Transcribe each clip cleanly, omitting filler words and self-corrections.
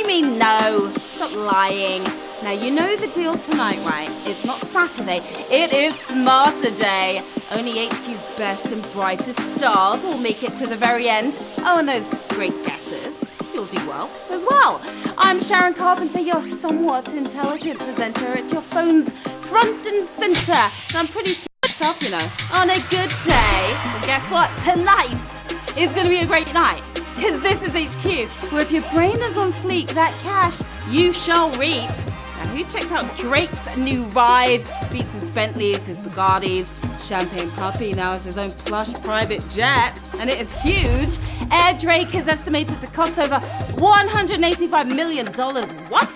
do you mean no? Stop lying. Now, you know the deal tonight, right? It's not Saturday, it is Smarter Day. Only HQ's best and brightest stars will make it to the very end. Oh, and those great guesses, you'll do well as well. I'm Sharon Carpenter, your somewhat intelligent presenter at your phone's front and center. And I'm pretty smart myself, you know, on a good day. Well, guess what? Tonight is going to be a great night. Because this is HQ, where if your brain is on fleek, that cash you shall reap. Now, who checked out Drake's new ride? Beats his Bentleys, his Bugattis. Champagne Puppy now has his own plush private jet, and it is huge. Air Drake is estimated to cost over $185 million. What?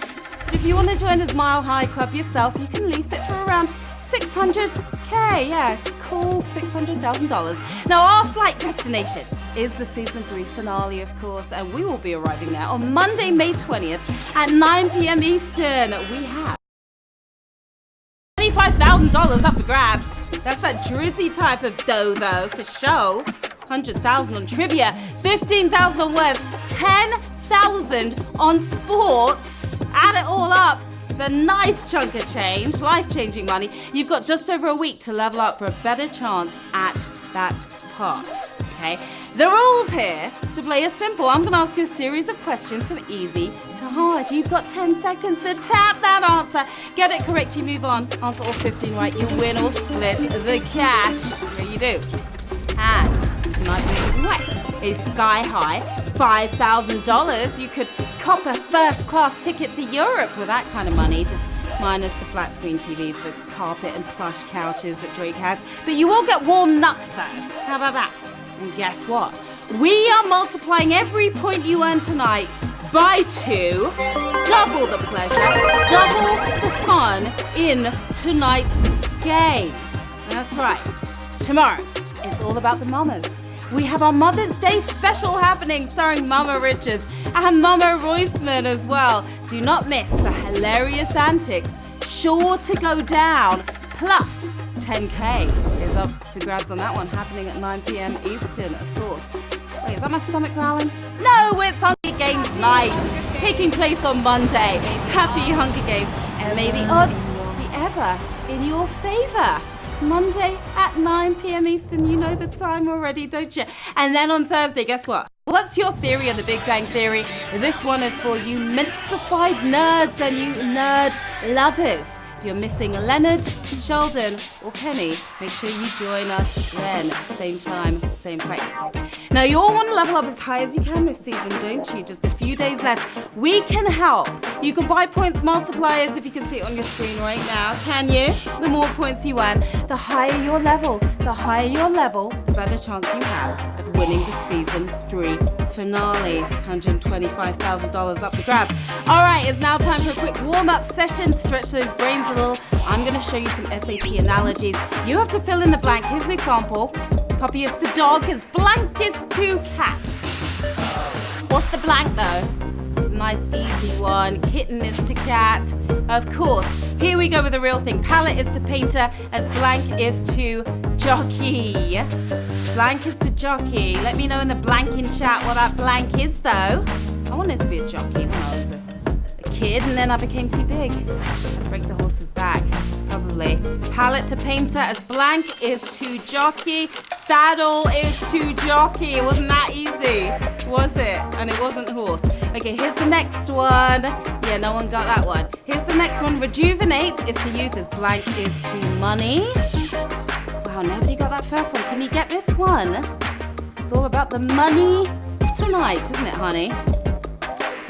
But if you want to join his Mile High Club yourself, you can lease it for around $600K. Yeah, cool, $600,000. Now, our flight destination is the season 3 finale, of course, and we will be arriving there on Monday, May 20th at 9 p.m. Eastern. We have $25,000 up for grabs. That's that drizzy type of dough, though, for show. $100,000 on trivia, $15,000 on words, $10,000 on sports. Add it all up. It's a nice chunk of change, life-changing money. You've got just over a week to level up for a better chance at that part, okay? The rules here to play are simple. I'm going to ask you a series of questions from easy to hard. You've got 10 seconds to tap that answer. Get it correct, you move on. Answer all 15 right, you win or split the cash. Yeah, you do. And tonight we're a sky-high $5,000. You could cop a first-class ticket to Europe with that kind of money, just minus the flat-screen TVs, the carpet and plush couches that Drake has. But you will get warm nuts, though. How about that? And guess what? We are multiplying every point you earn tonight by 2. Double the pleasure, double the fun in tonight's game. That's right. Tomorrow, it's all about the mamas. We have our Mother's Day special happening starring Mama Richards and Mama Roisman as well. Do not miss the hilarious antics, sure to go down. Plus, 10K is up for grabs on that one, happening at 9 p.m. Eastern, of course. Wait, is that my stomach growling? No, it's Hunger Games night, taking place on Monday. Happy Hunger Games, and may the odds be ever in your favor. Monday at 9 p.m. Eastern, you know the time already, don't you? And then on Thursday, guess what? What's your theory on the Big Bang Theory? This one is for you mince-ified nerds and you nerd lovers. If you're missing Leonard, Sheldon, or Penny, make sure you join us then. Same time, same place. Now, you all want to level up as high as you can this season, don't you? Just a few days left. We can help. You can buy points multipliers if you can see it on your screen right now, can you? The more points you earn, the higher your level. The higher your level, the better chance you have of winning the season 3 finale. $125,000 up for grabs. All right, it's now time for a quick warm-up session. Stretch those brains a little. I'm going to show you some SAT analogies. You have to fill in the blank. Here's an example. Puppy is to dog as blank is to cat. What's the blank, though? This is a nice, easy one. Kitten is to cat. Of course. Here we go with the real thing. Palette is to painter as blank is to jockey. Blank is to jockey. Let me know in the blank in chat what that blank is, though. I wanted to be a jockey when I was a kid, and then I became too big. I'd break the horse's back, probably. Palette to painter as blank is to jockey. Saddle is to jockey. It wasn't that easy, was it? And it wasn't horse. Okay, here's the next one. Yeah, no one got that one. Here's the next one. Rejuvenate is to youth as blank is to money. Wow, nobody got that first one. Can you get this one? It's all about the money tonight, isn't it, honey?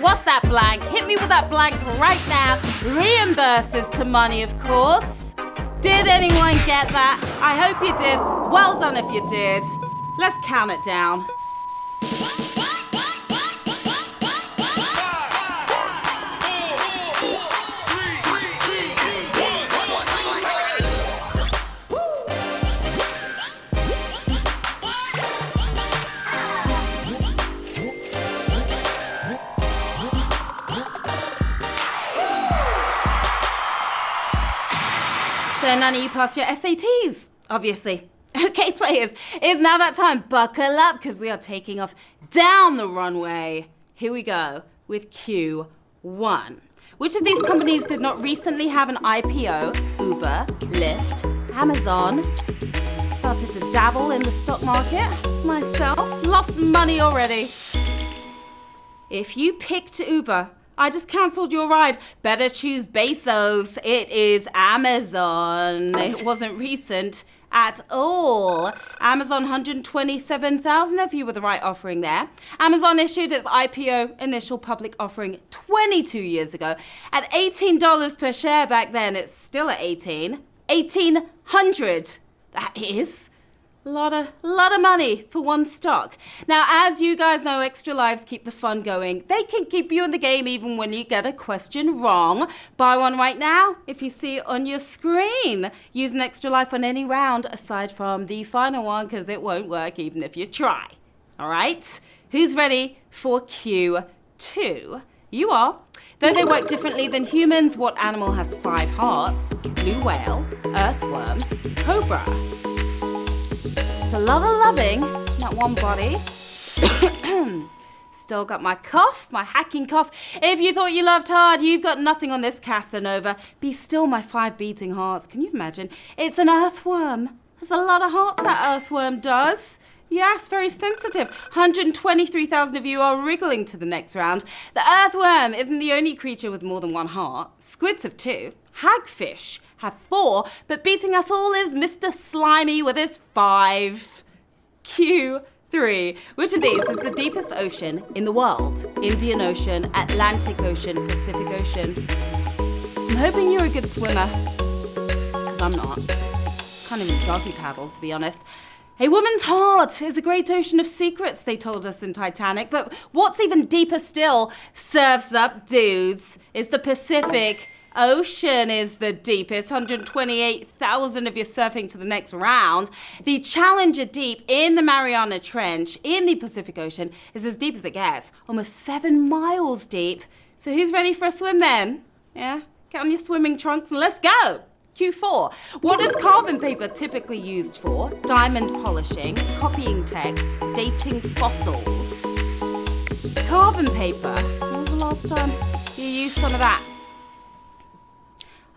What's that blank? Hit me with that blank right now. Reimburses to money, of course. Did anyone get that? I hope you did. Well done if you did. Let's count it down. So none of you passed your SATs, obviously. Okay, players, it's now that time. Buckle up, because we are taking off down the runway. Here we go with Q1. 1. Which of these companies did not recently have an IPO? Uber, Lyft, Amazon. Started to dabble in the stock market myself. Lost money already. If you picked Uber, I just cancelled your ride. Better choose Bezos. It is Amazon. It wasn't recent at all. Amazon, 127,000 of you with the right offering there. Amazon issued its IPO initial public offering 22 years ago at $18 per share back then. It's still at 1,800. That is a lot of money for one stock. Now, as you guys know, Extra Lives keep the fun going. They can keep you in the game even when you get a question wrong. Buy one right now if you see it on your screen. Use an Extra Life on any round aside from the final one because it won't work even if you try. All right? Who's ready for Q2? You are. Though they work differently than humans, what animal has 5 hearts? Blue whale, earthworm, cobra. It's a lot of loving, that one body. Still got my cough, my hacking cough. If you thought you loved hard, you've got nothing on this Casanova. Be still my 5 beating hearts. Can you imagine? It's an earthworm. There's a lot of hearts that earthworm does. Yes, very sensitive. 123,000 of you are wriggling to the next round. The earthworm isn't the only creature with more than 1 heart. Squids have 2. Hagfish have 4. But beating us all is Mr. Slimy with his 5. Q3. Which of these is the deepest ocean in the world? Indian Ocean, Atlantic Ocean, Pacific Ocean. I'm hoping you're a good swimmer. Because I'm not. Can't even doggy paddle, to be honest. A woman's heart is a great ocean of secrets, they told us in Titanic. But what's even deeper still, surf's up, dudes, is the Pacific Ocean is the deepest. 128,000 of you surfing to the next round. The Challenger Deep in the Mariana Trench in the Pacific Ocean is as deep as it gets. Almost 7 miles deep. So who's ready for a swim then? Yeah? Get on your swimming trunks and let's go. Q4. What is carbon paper typically used for? Diamond polishing, copying text, dating fossils. Carbon paper. When was the last time you used some of that?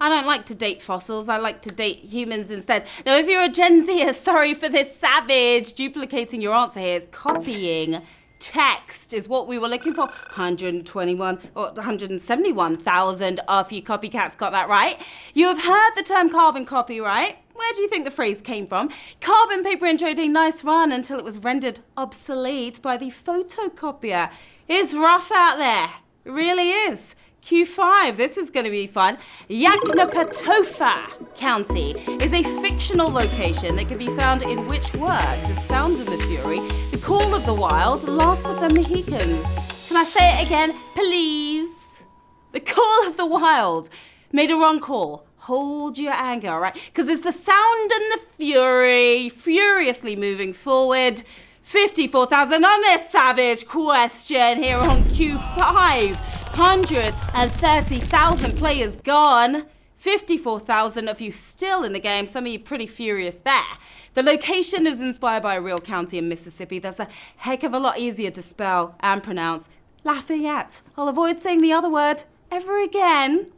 I don't like to date fossils. I like to date humans instead. Now, if you're a Gen Zer, sorry for this savage. Duplicating your answer here is copying text is what we were looking for. 171,000 of you copycats got that right. You have heard the term carbon copy, right? Where do you think the phrase came from? Carbon paper enjoyed a nice run until it was rendered obsolete by the photocopier. It's rough out there. It really is. Q5, this is going to be fun. Yoknapatawpha County is a fictional location that can be found in which work? The Sound and the Fury, The Call of the Wild, Last of the Mohicans. Can I say it again, please? The Call of the Wild. Made a wrong call. Hold your anger, all right? Because it's The Sound and the Fury, furiously moving forward. 54,000 on this savage question here on Q5. 130,000 players gone. 54,000 of you still in the game. Some of you pretty furious there. The location is inspired by a real county in Mississippi that's a heck of a lot easier to spell and pronounce. Lafayette. I'll avoid saying the other word ever again.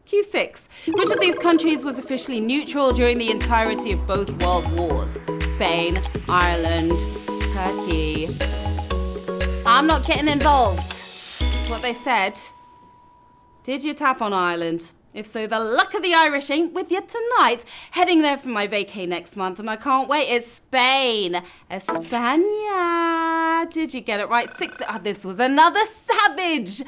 Q6. Which of these countries was officially neutral during the entirety of both world wars? Spain, Ireland, Turkey. I'm not getting involved. That's what they said. Did you tap on Ireland? If so, the luck of the Irish ain't with you tonight. Heading there for my vacay next month, and I can't wait. It's Spain. España. Did you get it right? 6. This was another savage.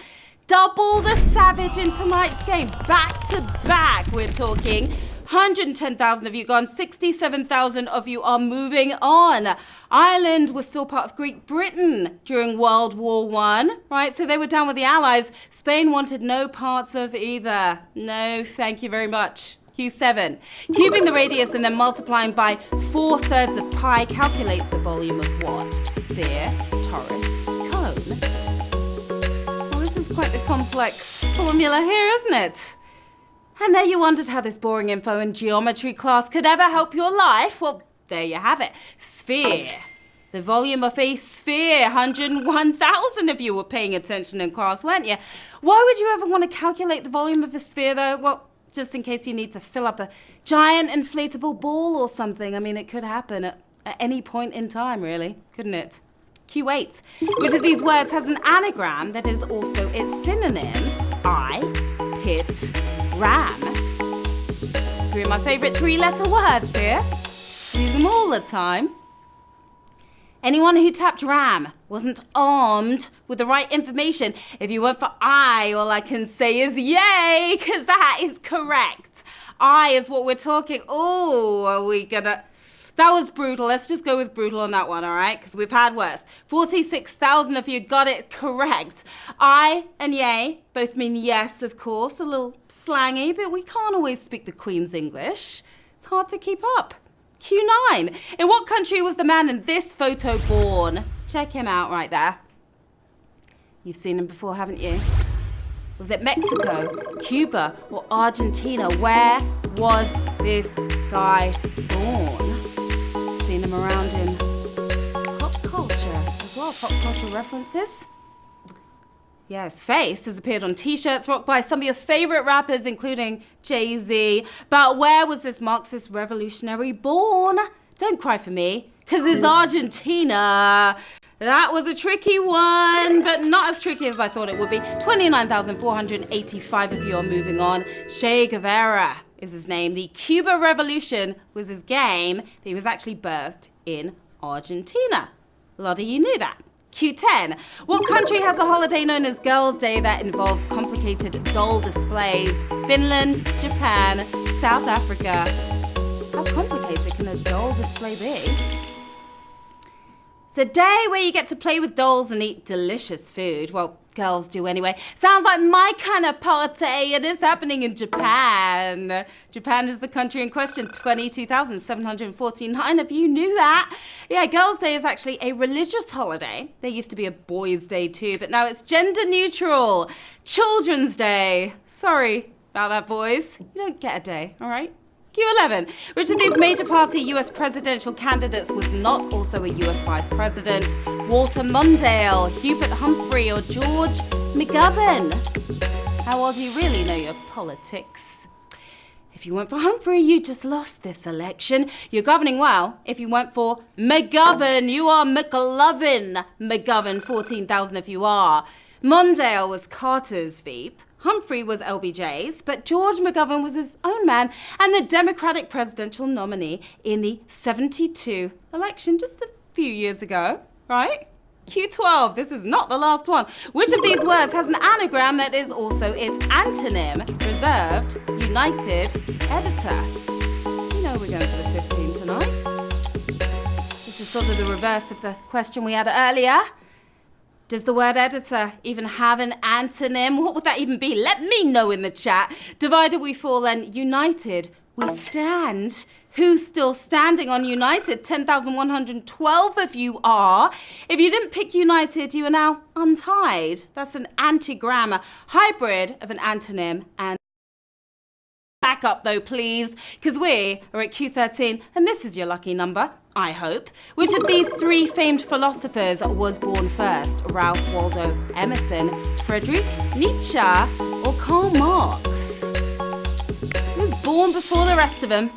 Double the savage in tonight's game. Back to back, we're talking. 110,000 of you gone. 67,000 of you are moving on. Ireland was still part of Great Britain during World War I, right? So they were down with the Allies. Spain wanted no parts of either. No, thank you very much. Q7. Cubing the radius and then multiplying by 4/3 of pi calculates the volume of what? Sphere, torus, cone. Well, this is quite the complex formula here, isn't it? And there you wondered how this boring info in geometry class could ever help your life? Well, there you have it. Sphere. The volume of a sphere, 101,000 of you were paying attention in class, weren't you? Why would you ever want to calculate the volume of a sphere, though? Well, just in case you need to fill up a giant inflatable ball or something. I mean, it could happen at any point in time, really, couldn't it? Q8. Which of these words has an anagram that is also its synonym? I, pit, ram. Three of my favourite three-letter words here. Use them all the time. Anyone who tapped ram wasn't armed with the right information. If you went for I, all I can say is yay, because that is correct. I is what we're talking. Oh, are we gonna... That was brutal. Let's just go with brutal on that one, all right? Because we've had worse. 46,000 of you got it correct. I and yay both mean yes, of course. A little slangy, but we can't always speak the Queen's English. It's hard to keep up. Q9. In what country was the man in this photo born? Check him out right there. You've seen him before, haven't you? Was it Mexico, Cuba, or Argentina? Where was this guy born? You've seen him around in pop culture as well, pop culture references. Yeah, his face has appeared on t-shirts rocked by some of your favorite rappers, including Jay-Z. But where was this Marxist revolutionary born? Don't cry for me, because it's Argentina. That was a tricky one, but not as tricky as I thought it would be. 29,485 of you are moving on. Che Guevara is his name. The Cuba Revolution was his game, but he was actually birthed in Argentina. A lot of you knew that. Q10. What country has a holiday known as Girls' Day that involves complicated doll displays? Finland, Japan, South Africa. How complicated can a doll display be? It's a day where you get to play with dolls and eat delicious food. Well, girls do anyway. Sounds like my kind of party, and it's happening in Japan. Japan is the country in question. 22,749 of you knew that. Yeah, Girls' Day is actually a religious holiday. There used to be a Boys' Day too, but now it's gender neutral. Children's Day. Sorry about that, boys. You don't get a day, all right? Q11. Which of these major party US presidential candidates was not also a US vice president? Walter Mondale, Hubert Humphrey, or George McGovern? How well do you really know your politics? If you went for Humphrey, you just lost this election. You're governing well. If you went for McGovern, you are McLovin. McGovern, 14,000 if you are. Mondale was Carter's Veep. Humphrey was LBJ's, but George McGovern was his own man and the Democratic presidential nominee in the 72 election just a few years ago, right? Q12, this is not the last one. Which of these words has an anagram that is also its antonym? Reserved, united, editor. You know we're going for the 15 tonight. This is sort of the reverse of the question we had earlier. Does the word editor even have an antonym? What would that even be? Let me know in the chat. Divided we fall, then united we stand. Who's still standing on united? 10,112 of you are. If you didn't pick united, you are now untied. That's an antigram, a hybrid of an antonym and back up though, please, because we are at Q13 and this is your lucky number. I hope. Which of these three famed philosophers was born first? Ralph Waldo Emerson, Friedrich Nietzsche, or Karl Marx? Who was born before the rest of them?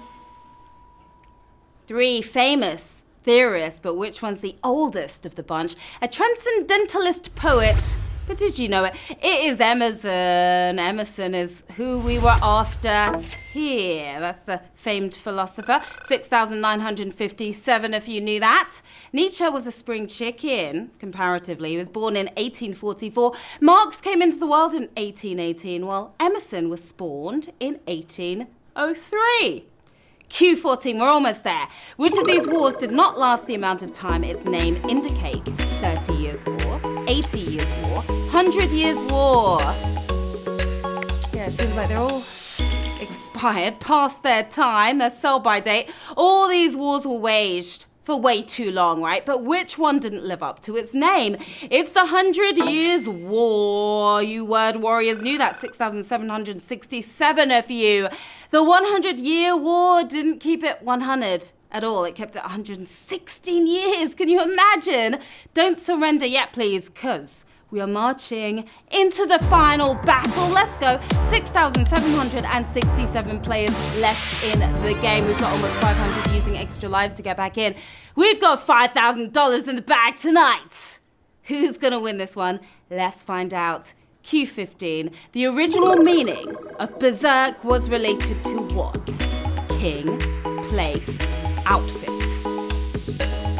Three famous theorists, but which one's the oldest of the bunch? A transcendentalist poet. But did you know it? It is Emerson. Emerson is who we were after here. That's the famed philosopher. 6,957 if you knew that. Nietzsche was a spring chicken, comparatively. He was born in 1844. Marx came into the world in 1818, while Emerson was spawned in 1803. Q14, we're almost there. Which of these wars did not last the amount of time its name indicates? 30 Years' War, 80 Years' War, 100 Years' War. Yeah, it seems like they're all expired, past their time, their sell-by date. All these wars were waged for way too long, right? But which one didn't live up to its name? It's the 100 Years' War. You word warriors knew that. 6,767 of you. The 100-Year War didn't keep it 100. at all. It kept it 116 years. Can you imagine? Don't surrender yet, please, because we are marching into the final battle. Let's go. 6,767 players left in the game. We've got almost 500 using extra lives to get back in. We've got $5,000 in the bag tonight. Who's going to win this one? Let's find out. Q15. The original meaning of berserk was related to what? King, place, outfit.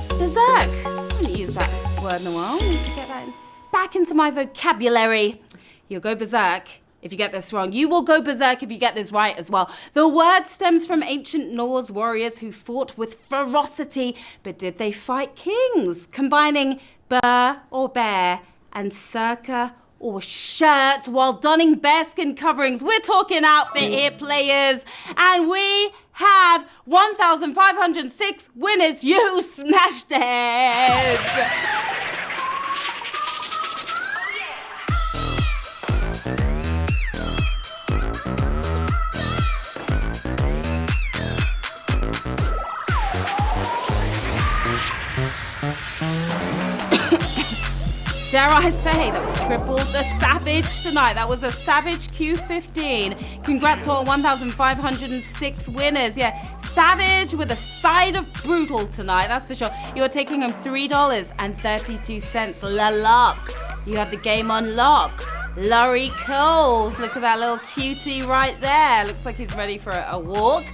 Berserk. I haven't used that word in a while. I need to get that back into my vocabulary. You'll go berserk if you get this wrong. You will go berserk if you get this right as well. The word stems from ancient Norse warriors who fought with ferocity, but did they fight kings? Combining bur or bear and circa or shirt while donning bearskin coverings. We're talking outfit here, players. And we have 1,506 winners. You smashed it. Dare I say, that was triple the savage tonight. That was a savage Q15. Congrats to our 1,506 winners. Yeah, savage with a side of brutal tonight, that's for sure. You're taking home $3.32. La luck. You have the game on lock. Laurie Coles, look at that little cutie right there. Looks like he's ready for a walk.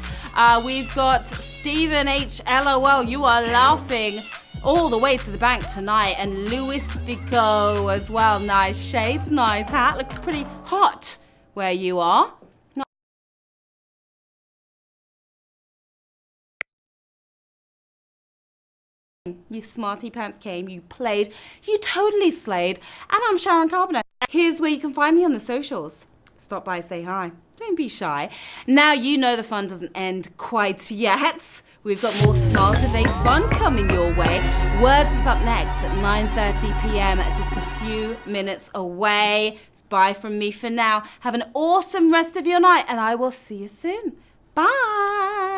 We've got Stephen H. LOL, you are laughing all the way to the bank tonight, and Louis Dico as well. Nice shades, nice hat. Looks pretty hot where you are. You smarty pants came, you played, you totally slayed. And I'm Sharon Carpenter. Here's where you can find me on the socials. Stop by, say hi. Don't be shy. Now you know the fun doesn't end quite yet. We've got more Smile Today fun coming your way. Words is up next at 9:30 p.m. just a few minutes away. It's bye from me for now. Have an awesome rest of your night, and I will see you soon. Bye.